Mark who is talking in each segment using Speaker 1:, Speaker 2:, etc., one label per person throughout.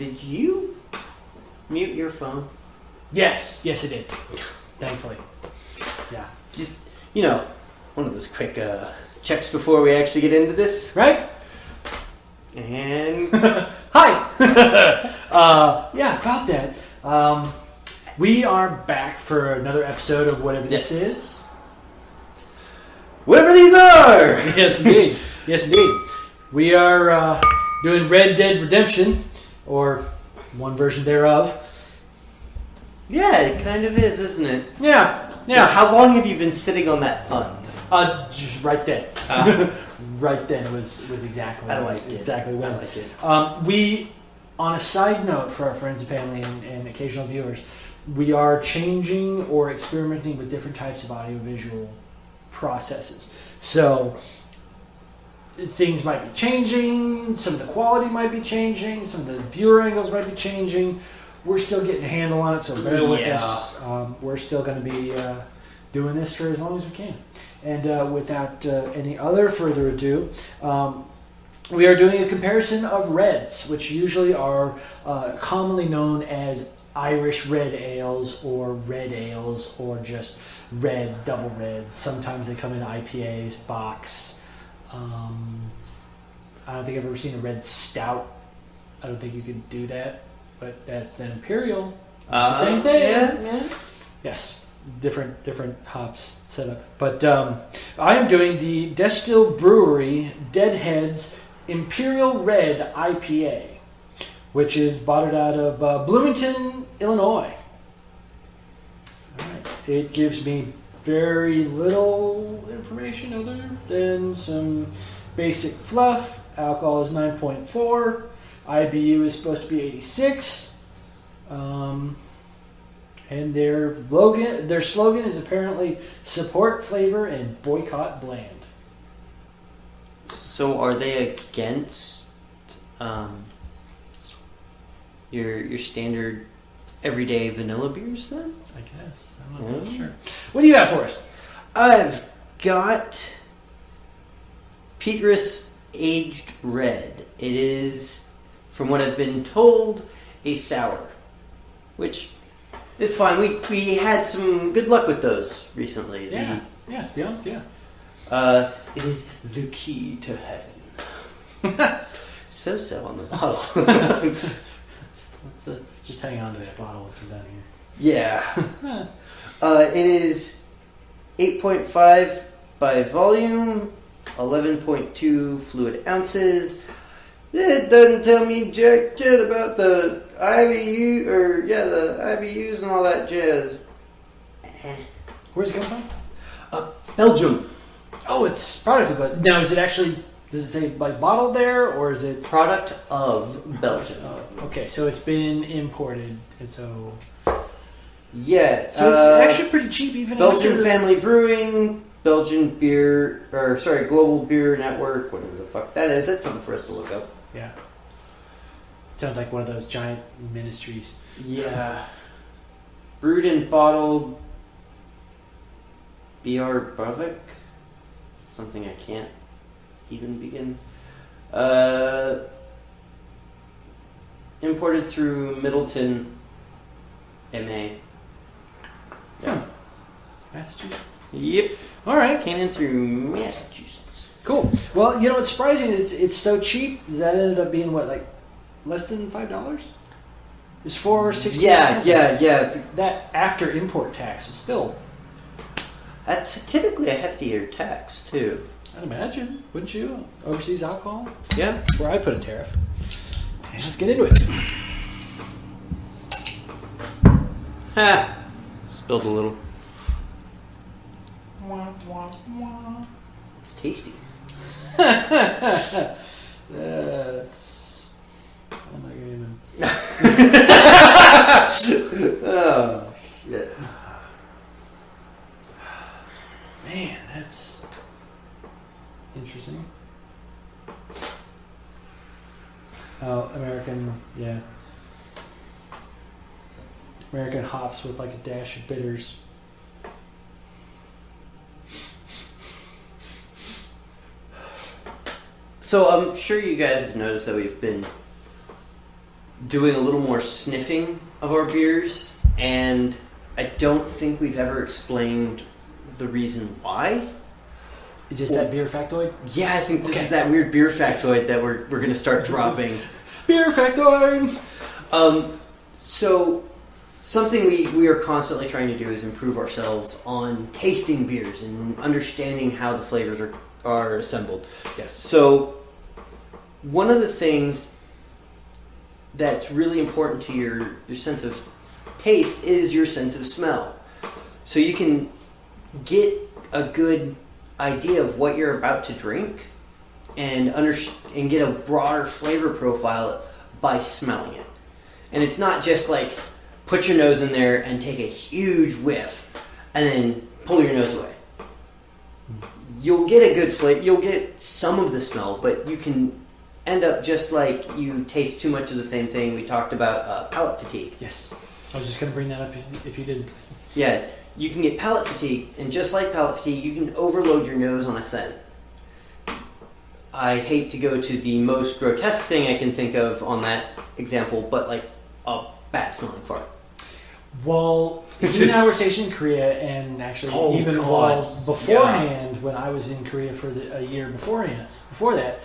Speaker 1: Did you mute your phone?
Speaker 2: Yes, I did. Thankfully. Yeah.
Speaker 1: Just, one of those quick checks before we actually get into this.
Speaker 2: Right?
Speaker 1: And...
Speaker 2: Hi! Yeah, about that. We are back for another episode of whatever this is.
Speaker 1: Whatever these are!
Speaker 2: Yes, indeed. Yes, indeed. We are doing Red Dead Redemption, or one version thereof.
Speaker 1: Yeah, it kind of is, isn't it?
Speaker 2: Yeah.
Speaker 1: Now, how long have you been sitting on that pun?
Speaker 2: Just right then. Right then was exactly.
Speaker 1: I like it.
Speaker 2: Exactly when.
Speaker 1: I like it.
Speaker 2: We, on a side note for our friends and family and occasional viewers, we are changing or experimenting with different types of audiovisual processes. So things might be changing. Some of the quality might be changing. Some of the viewer angles might be changing. We're still getting a handle on it, so bear with us. We're still going to be doing this for as long as we can. And without any other further ado, we are doing a comparison of reds, which usually are commonly known as Irish red ales or just reds, double reds. Sometimes they come in IPAs, box. I don't think I've ever seen a red stout. I don't think you could do that. But that's an Imperial. The same thing.
Speaker 1: Yeah.
Speaker 2: Yes. Different hops set up. But I am doing the Destill Brewery Deadhead's Imperial Red IPA, which is bottled out of Bloomington, Illinois. All right. It gives me very little information other than some basic fluff. Alcohol is 9.4. IBU is supposed to be 86, and their slogan is apparently support flavor and boycott bland.
Speaker 1: So are they against your standard everyday vanilla beers then?
Speaker 2: I guess. I'm not really sure. What do you have for us?
Speaker 1: I've got Petrus Aged Red. It is, from what I've been told, a sour, which is fine. We had some good luck with those recently.
Speaker 2: Yeah, to be honest, yeah.
Speaker 1: It is the key to heaven. So on the bottle.
Speaker 2: let's just hang on to that bottle if you're down here.
Speaker 1: Yeah. It is 8.5 by volume, 11.2 fluid ounces. It doesn't tell me jack shit about the IBU, the IBUs and all that jazz.
Speaker 2: Where's it come from?
Speaker 1: Belgium.
Speaker 2: Oh, it's product of it. Now, is it actually, does it say like bottled there, or is it?
Speaker 1: Product of Belgium.
Speaker 2: Oh, okay, so it's been imported, and so...
Speaker 1: Yeah.
Speaker 2: So it's actually pretty cheap even
Speaker 1: Belgian
Speaker 2: after...
Speaker 1: Family Brewing, Global Beer Network, whatever the fuck that is. That's something for us to look up.
Speaker 2: Yeah. Sounds like one of those giant ministries.
Speaker 1: Yeah. Brewed and bottled B.R. Bavik. Something I can't even begin. Imported through Middleton, MA. Yeah.
Speaker 2: Massachusetts?
Speaker 1: Yep.
Speaker 2: All right.
Speaker 1: Came in through Massachusetts.
Speaker 2: Cool. Well, what's surprising is it's so cheap. That ended up being what, like less than $5? It's $4.60.
Speaker 1: Yeah.
Speaker 2: That after import tax was still.
Speaker 1: That's typically a heftier tax too.
Speaker 2: I'd imagine, wouldn't you? Overseas alcohol.
Speaker 1: Yeah.
Speaker 2: That's where I put a tariff. Okay, let's get into it.
Speaker 1: Ha! Spilled a little. It's tasty.
Speaker 2: That's. I'm not gonna even.
Speaker 1: Oh, shit.
Speaker 2: Man, that's interesting. Oh, American hops with like a dash of bitters.
Speaker 1: So I'm sure you guys have noticed that we've been doing a little more sniffing of our beers, and I don't think we've ever explained the reason why.
Speaker 2: Is this that beer factoid?
Speaker 1: Yeah, I think this is that weird beer factoid that we're going to start dropping.
Speaker 2: Beer factoid!
Speaker 1: So, something we are constantly trying to do is improve ourselves on tasting beers and understanding how the flavors are assembled.
Speaker 2: Yes.
Speaker 1: So, one of the things that's really important to your sense of taste is your sense of smell. So you can get a good idea of what you're about to drink and get a broader flavor profile by smelling it. And it's not just like put your nose in there and take a huge whiff and then pull your nose away. You'll get a good flavor, you'll get some of the smell, but you can end up just like you taste too much of the same thing. We talked about palate fatigue.
Speaker 2: Yes. I was just going to bring that up if you didn't.
Speaker 1: Yeah, you can get palate fatigue, and just like palate fatigue, you can overload your nose on a scent. I hate to go to the most grotesque thing I can think of on that example, but like a bad smelling fart.
Speaker 2: Well, you and I were stationed in Korea, and actually beforehand, when I was in Korea for a year before that,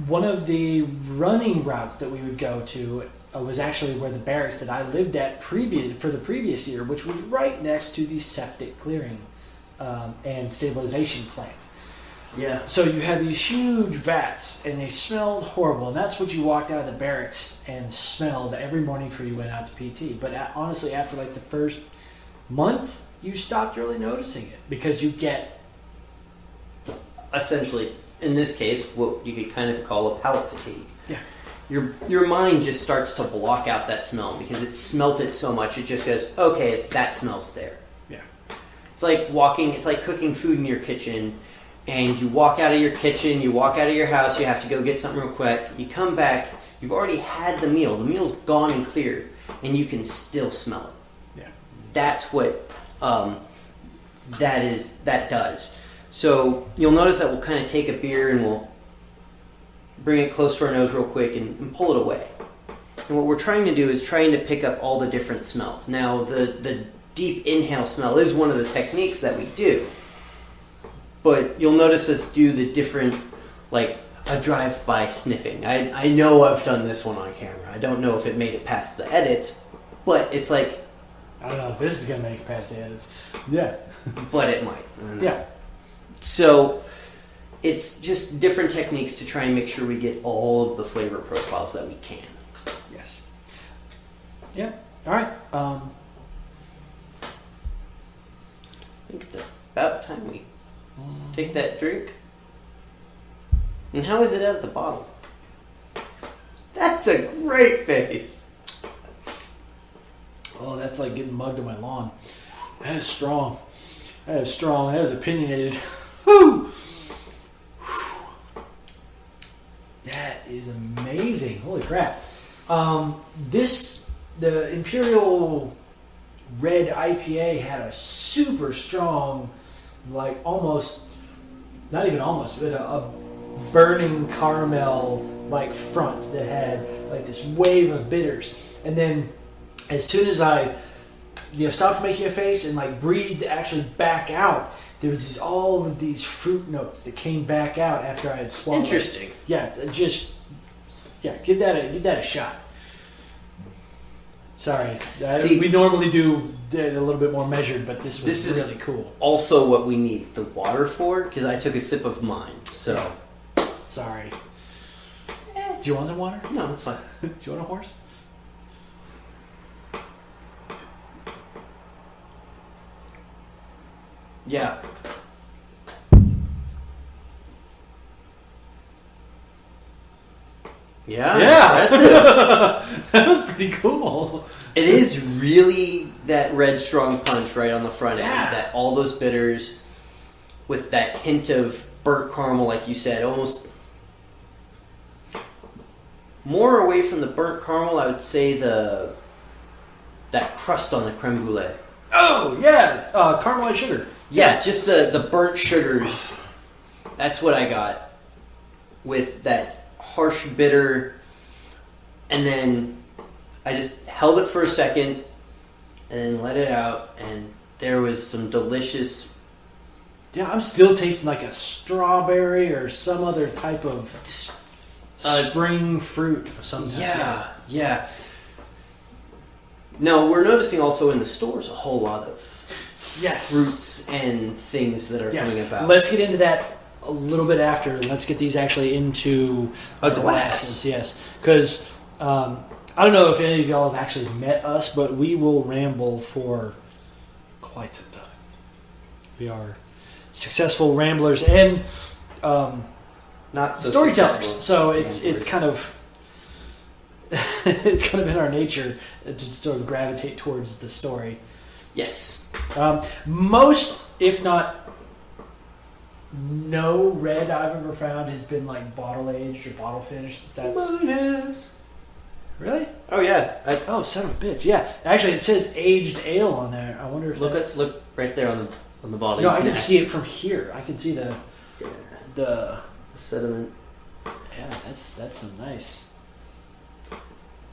Speaker 2: one of the running routes that we would go to was actually where the barracks that I lived at for the previous year, which was right next to the septic clearing and stabilization plant.
Speaker 1: Yeah.
Speaker 2: So you had these huge vats, and they smelled horrible, and that's what you walked out of the barracks and smelled every morning before you went out to PT. But honestly, after like the first month, you stopped really noticing it because you get...
Speaker 1: Essentially, in this case, what you could kind of call a palate fatigue.
Speaker 2: Yeah.
Speaker 1: Your mind just starts to block out that smell because it smelt it so much, it just goes, okay, that smell's there.
Speaker 2: Yeah.
Speaker 1: It's like cooking food in your kitchen, and you walk out of your kitchen, you walk out of your house, you have to go get something real quick, you come back, you've already had the meal's gone and cleared, and you can still smell it.
Speaker 2: Yeah.
Speaker 1: That's what that does. So you'll notice that we'll kind of take a beer and we'll bring it close to our nose real quick and pull it away. And what we're trying to do is trying to pick up all the different smells. Now, the deep inhale smell is one of the techniques that we do. But you'll notice us do the different, like a drive-by sniffing. I know I've done this one on camera. I don't know if it made it past the edits, but it's like...
Speaker 2: I don't know if this is going to make it past the edits. Yeah.
Speaker 1: But it might.
Speaker 2: Yeah.
Speaker 1: So it's just different techniques to try and make sure we get all of the flavor profiles that we can.
Speaker 2: Yes. Yep. All right.
Speaker 1: I think it's about time we take that drink. And how is it out of the bottle? That's a great face.
Speaker 2: Oh, that's like getting mugged on my lawn. That is strong. That is strong. That is opinionated. Whew. That is amazing. Holy crap. The Imperial Red IPA had a super strong, like almost, not even almost, but a burning caramel like front that had like this wave of bitters. And then as soon as I stopped making a face and like breathed actually back out, there was all of these fruit notes that came back out after I had swallowed.
Speaker 1: Interesting.
Speaker 2: Yeah, give that a shot. Sorry,
Speaker 1: See,
Speaker 2: we normally do it a little bit more measured, but this was really cool.
Speaker 1: Also, what we need the water for, because I took a sip of mine. So
Speaker 2: sorry. Do you want some water?
Speaker 1: No, it's fine.
Speaker 2: Do you want a horse?
Speaker 1: Yeah.
Speaker 2: Yeah. That was pretty cool.
Speaker 1: It is really that red strong punch right on the front end.
Speaker 2: Yeah.
Speaker 1: That all those bitters with that hint of burnt caramel, like you said, almost more away from the burnt caramel. I would say that crust on the creme brulee.
Speaker 2: Oh yeah, caramelized sugar.
Speaker 1: Yeah, just the burnt sugars. That's what I got with that harsh, bitter, And then I just held it for a second and then let it out, and there was some delicious...
Speaker 2: Yeah, I'm still tasting like a strawberry or some other type of spring fruit of some type.
Speaker 1: Yeah. No, we're noticing also in the stores a whole lot of fruits and things that are coming about.
Speaker 2: Let's get into that a little bit after, and let's get these actually into
Speaker 1: a glass.
Speaker 2: Glasses. Yes, because I don't know if any of y'all have actually met us, but we will ramble for quite some time. We are successful ramblers and
Speaker 1: not so
Speaker 2: storytellers, so it's kind of it's kind of in our nature to sort of gravitate towards the story.
Speaker 1: Yes.
Speaker 2: Most, if not no red I've ever found has been like bottle aged or bottle finished.
Speaker 1: Bonus.
Speaker 2: Really?
Speaker 1: Oh yeah.
Speaker 2: Oh, son of a bitch! Yeah, actually, it says aged ale on there. I wonder if
Speaker 1: look right there on the bottle.
Speaker 2: No, I can see it from here. I can see the
Speaker 1: sediment.
Speaker 2: Yeah, that's some nice.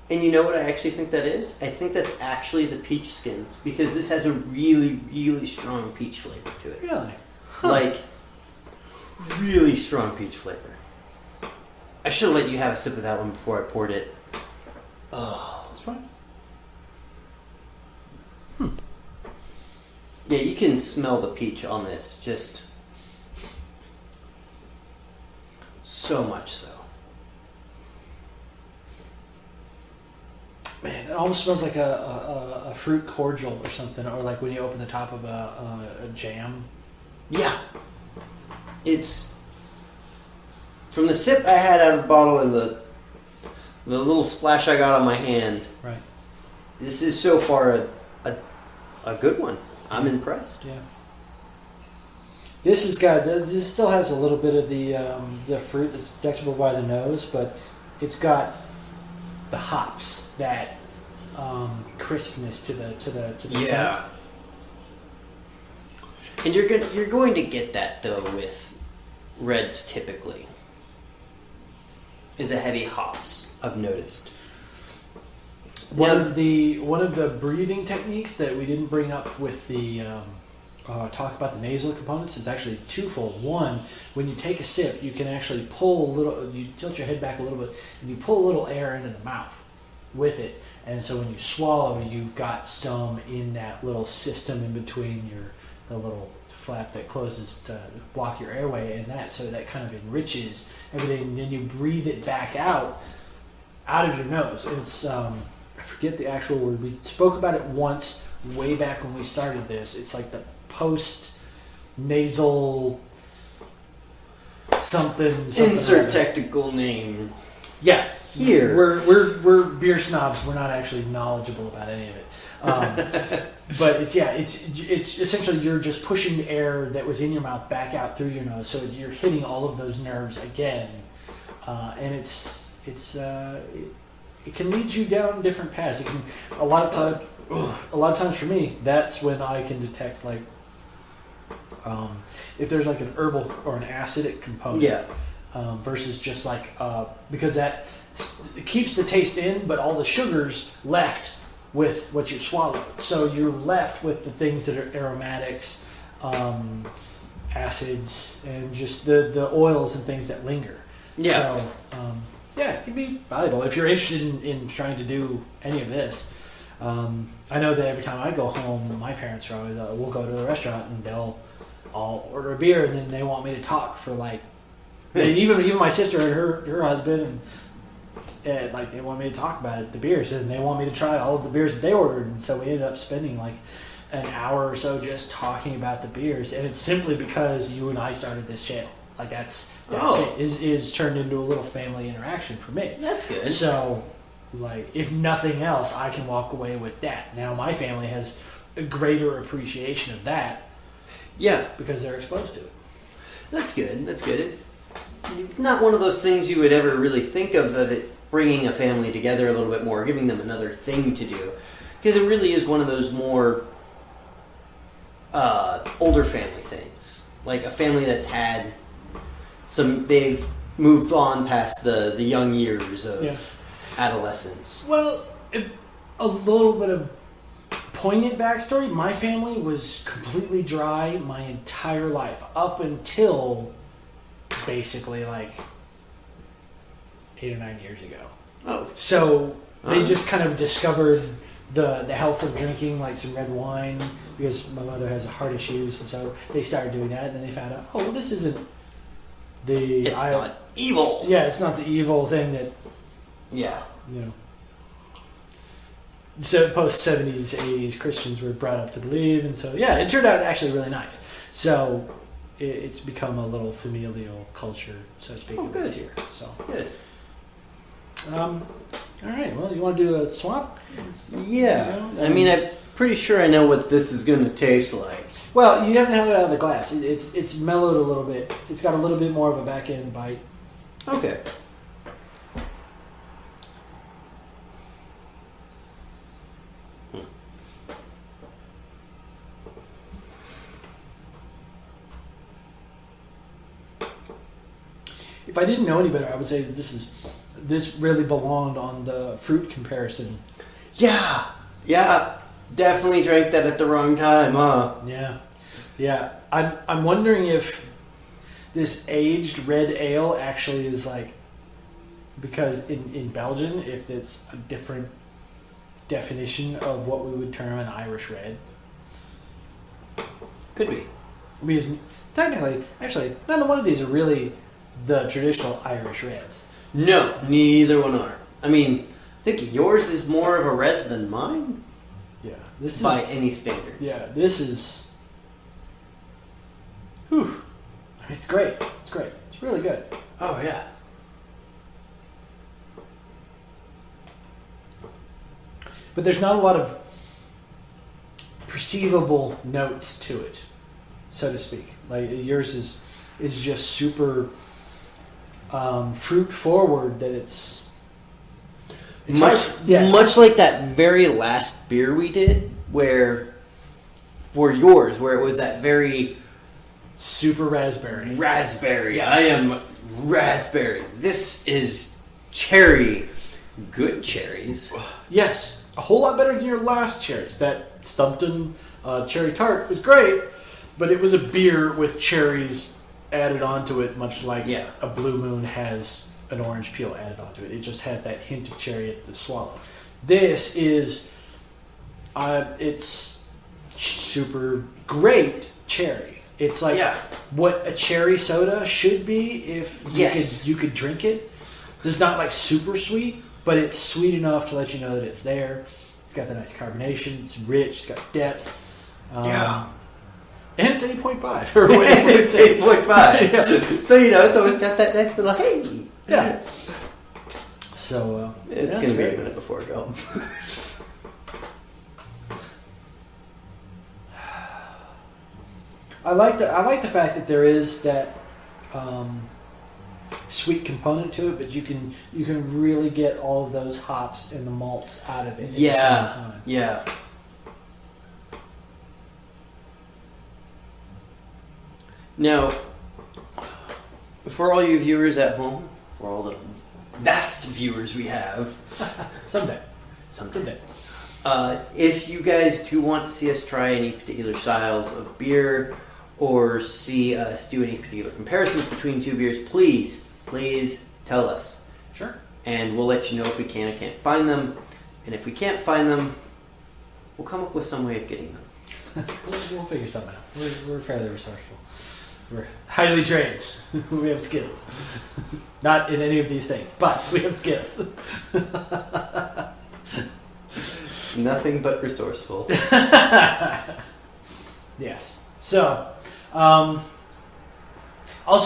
Speaker 1: And you know what I actually think that is? I think that's actually the peach skins, because this has a really, really strong peach flavor to it.
Speaker 2: Really? Huh.
Speaker 1: Like, really strong peach flavor. I should have let you have a sip of that one before I poured it. Oh.
Speaker 2: That's fine.
Speaker 1: Yeah, you can smell the peach on this. Just so much so.
Speaker 2: Man, it almost smells like a fruit cordial or something, or like when you open the top of a jam.
Speaker 1: Yeah. It's... From the sip I had out of the bottle and the little splash I got on my hand.
Speaker 2: Right.
Speaker 1: This is so far a good one. I'm impressed.
Speaker 2: Yeah. This still has a little bit of the fruit that's detectable by the nose, but it's got the hops, that crispness to the
Speaker 1: yeah.
Speaker 2: scent.
Speaker 1: And you're going to get that though with reds typically. Is a heavy hops, I've noticed.
Speaker 2: One of the breathing techniques that we didn't bring up with the talk about the nasal components is actually twofold. One, when you take a sip, you can actually pull a little. You tilt your head back a little bit, and you pull a little air into the mouth with it. And so when you swallow, you've got some in that little system in between the little flap that closes to block your airway, and so that kind of enriches everything. And then you breathe it back out of your nose. It's I forget the actual word. We spoke about it once way back when we started this. It's like the post nasal something
Speaker 1: Insert technical name.
Speaker 2: Yeah.
Speaker 1: Here
Speaker 2: we're beer snobs. We're not actually knowledgeable about any of it. But it's essentially you're just pushing the air that was in your mouth back out through your nose, so you're hitting all of those nerves again, and it can lead you down different paths. It can a lot of times for me, that's when I can detect like if there's like an herbal or an acidic component.
Speaker 1: Yeah.
Speaker 2: Versus just like because that keeps the taste in, but all the sugars left with what you swallowed. So you're left with the things that are aromatics, acids, and just the oils and things that linger.
Speaker 1: Yeah.
Speaker 2: So it can be valuable if you're interested in trying to do any of this. I know that every time I go home, my parents are always we'll go to a restaurant and I'll order a beer, and then they want me to talk for like. Even my sister and her husband and like they want me to talk about it, the beers, and they want me to try all of the beers that they ordered, and so we ended up spending like an hour or so just talking about the beers, and it's simply because you and I started this channel. Like that's it. Is turned into a little family interaction for me.
Speaker 1: That's good.
Speaker 2: So like if nothing else, I can walk away with that. Now my family has a greater appreciation of that.
Speaker 1: Yeah,
Speaker 2: because they're exposed to it.
Speaker 1: That's good. That's good. Not one of those things you would ever really think of it bringing a family together a little bit more, giving them another thing to do, because it really is one of those more older family things, like a family that's had they've moved on past the young years of adolescence?
Speaker 2: Well, a little bit of poignant backstory. My family was completely dry my entire life up until basically like 8 or 9 years ago.
Speaker 1: Oh,
Speaker 2: So they just kind of discovered the health of drinking like some red wine because my mother has heart issues, and so they started doing that. And then they found out, oh, well, this isn't
Speaker 1: it's not evil.
Speaker 2: Yeah, it's not the evil thing that
Speaker 1: Yeah.
Speaker 2: So post 70s, 80s Christians were brought up to believe, and so yeah, it turned out actually really nice. So it's become a little familial culture, so to speak,
Speaker 1: good.
Speaker 2: here. So
Speaker 1: Good.
Speaker 2: all right, well, you want to do a swap?
Speaker 1: Yeah. I mean, I'm pretty sure I know what this is going to taste like.
Speaker 2: Well, you haven't had it out of the glass. It's mellowed a little bit. It's got a little bit more of a back end bite.
Speaker 1: Okay.
Speaker 2: If I didn't know any better, I would say that this really belonged on the fruit comparison.
Speaker 1: Yeah. Yeah. Definitely drank that at the wrong time, huh?
Speaker 2: Yeah. I'm wondering if this aged red ale actually is like, because in Belgium, if it's a different definition of what we would term an Irish red.
Speaker 1: Could be.
Speaker 2: Because technically, actually, neither one of these are really the traditional Irish reds.
Speaker 1: No, neither one are. I mean, I think yours is more of a red than mine.
Speaker 2: Yeah, this
Speaker 1: by
Speaker 2: is
Speaker 1: any standards.
Speaker 2: Yeah, this is. Whew. It's great. It's great. It's really good.
Speaker 1: Oh yeah.
Speaker 2: But there's not a lot of perceivable notes to it, so to speak. Like yours is just super fruit forward. That it's
Speaker 1: much like that very last beer we did, where for yours, where it was that very
Speaker 2: super raspberry.
Speaker 1: Raspberry.
Speaker 2: Yes.
Speaker 1: I am raspberry. This is cherry. Good cherries.
Speaker 2: Yes, a whole lot better than your last cherries. That Stumpton cherry tart was great, but it was a beer with cherries added onto it, much like a Blue Moon has an orange peel added onto it. It just has that hint of cherry at the swallow. This is, it's super great cherry. It's like what a cherry soda should be if you could drink it. It's not like super sweet, but it's sweet enough to let you know that it's there. It's got the nice carbonation. It's rich. It's got depth. And it's 8.5. Or whatever
Speaker 1: it's 8.5. So, it's always got that nice little hey.
Speaker 2: Yeah. So,
Speaker 1: it's going to be a minute before I go.
Speaker 2: I like the fact that there is that sweet component to it, but you can really get all of those hops and the malts out of it at the same time.
Speaker 1: Yeah. Now, for all you viewers at home, for all the vast viewers we have,
Speaker 2: someday.
Speaker 1: If you guys do want to see us try any particular styles of beer or see us do any particular comparisons between two beers, please tell us.
Speaker 2: Sure.
Speaker 1: And we'll let you know if we can or can't find them. And if we can't find them, we'll come up with some way of getting them.
Speaker 2: We'll figure something out. We're fairly resourceful. We're highly trained. We have skills. Not in any of these things, but we have skills.
Speaker 1: Nothing but resourceful.
Speaker 2: Yes. So, also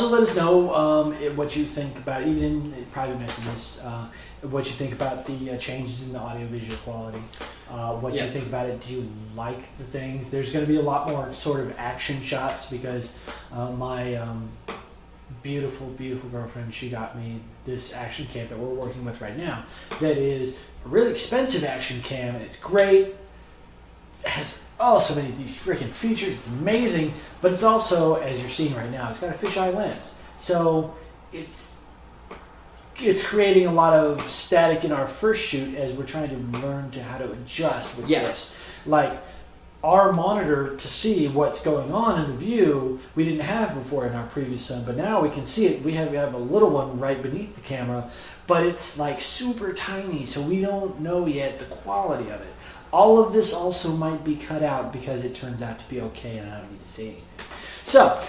Speaker 2: let us know what you think about, even in private messages, what you think about the changes in the audio-visual quality. What you think about it. Do you like the things? There's going to be a lot more sort of action shots because my beautiful, beautiful girlfriend, she got me this action cam that we're working with right now that is a really expensive action cam, and it's great. It has so many of these freaking features. It's amazing, but it's also, as you're seeing right now, it's got a fisheye lens. So it's it's creating a lot of static in our first shoot as we're trying to learn how to adjust with this. Like our monitor to see what's going on in the view we didn't have before in our previous one, but now we can see it. We have a little one right beneath the camera, but it's like super tiny, so we don't know yet the quality of it. All of this also might be cut out because it turns out to be okay and I don't need to say anything. So,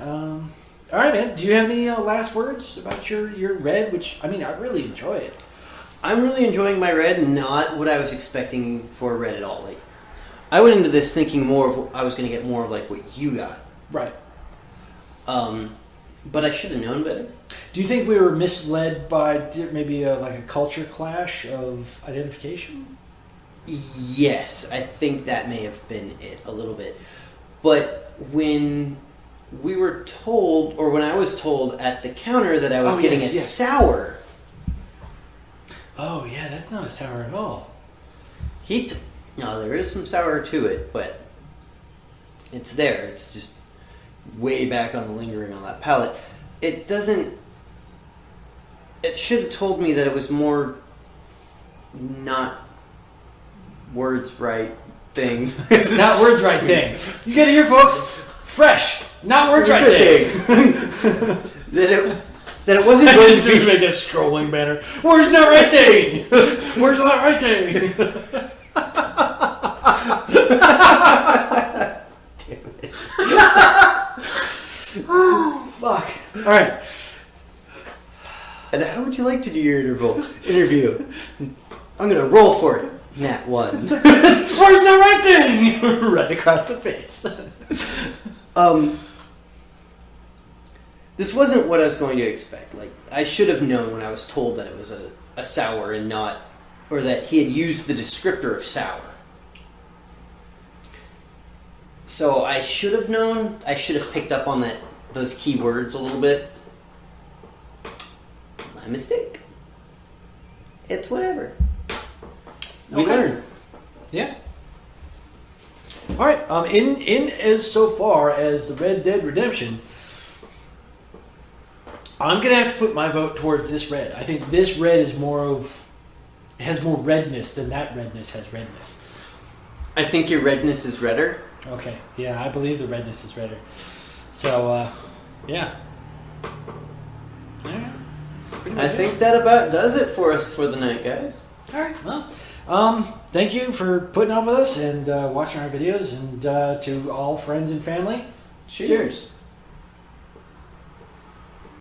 Speaker 2: all right, man. Do you have any last words about your red? Which, I mean, I really enjoy it.
Speaker 1: I'm really enjoying my red. Not what I was expecting for red at all. Like, I went into this thinking more of I was going to get more of like what you got.
Speaker 2: Right.
Speaker 1: But I should have known better.
Speaker 2: Do you think we were misled by maybe like a culture clash of identification?
Speaker 1: Yes, I think that may have been it a little bit. But when we were told, or when I was told at the counter that I was getting a sour.
Speaker 2: Oh, yeah, that's not a sour at all.
Speaker 1: No, there is some sour to it, but it's there. It's just way back on the lingering on that palate. It doesn't... It should have told me that it was more not words right thing.
Speaker 2: Not words right thing. You get it here, folks. Fresh. Not words right thing. That it wasn't going to be like a scrolling banner. Where's not right thing? Where's not right thing? Fuck. All right.
Speaker 1: And how would you like to do your interview? I'm gonna roll for it. Nat 1.
Speaker 2: Where's the right thing? Right across the face.
Speaker 1: This wasn't what I was going to expect. Like, I should have known when I was told that it was a sour and not, or that he had used the descriptor of sour. So I should have known. I should have picked up on those key words a little bit. My mistake. It's whatever. We learn.
Speaker 2: Yeah. All right. In as so far as the Red Dead Redemption, I'm gonna have to put my vote towards this red. I think this red is has more redness than that redness has redness.
Speaker 1: I think your redness is redder.
Speaker 2: Okay. Yeah, I believe the redness is redder. So, yeah. Yeah.
Speaker 1: I think that about does it for us for the night, guys.
Speaker 2: All right. Well, thank you for putting up with us and watching our videos, and to all friends and family, cheers.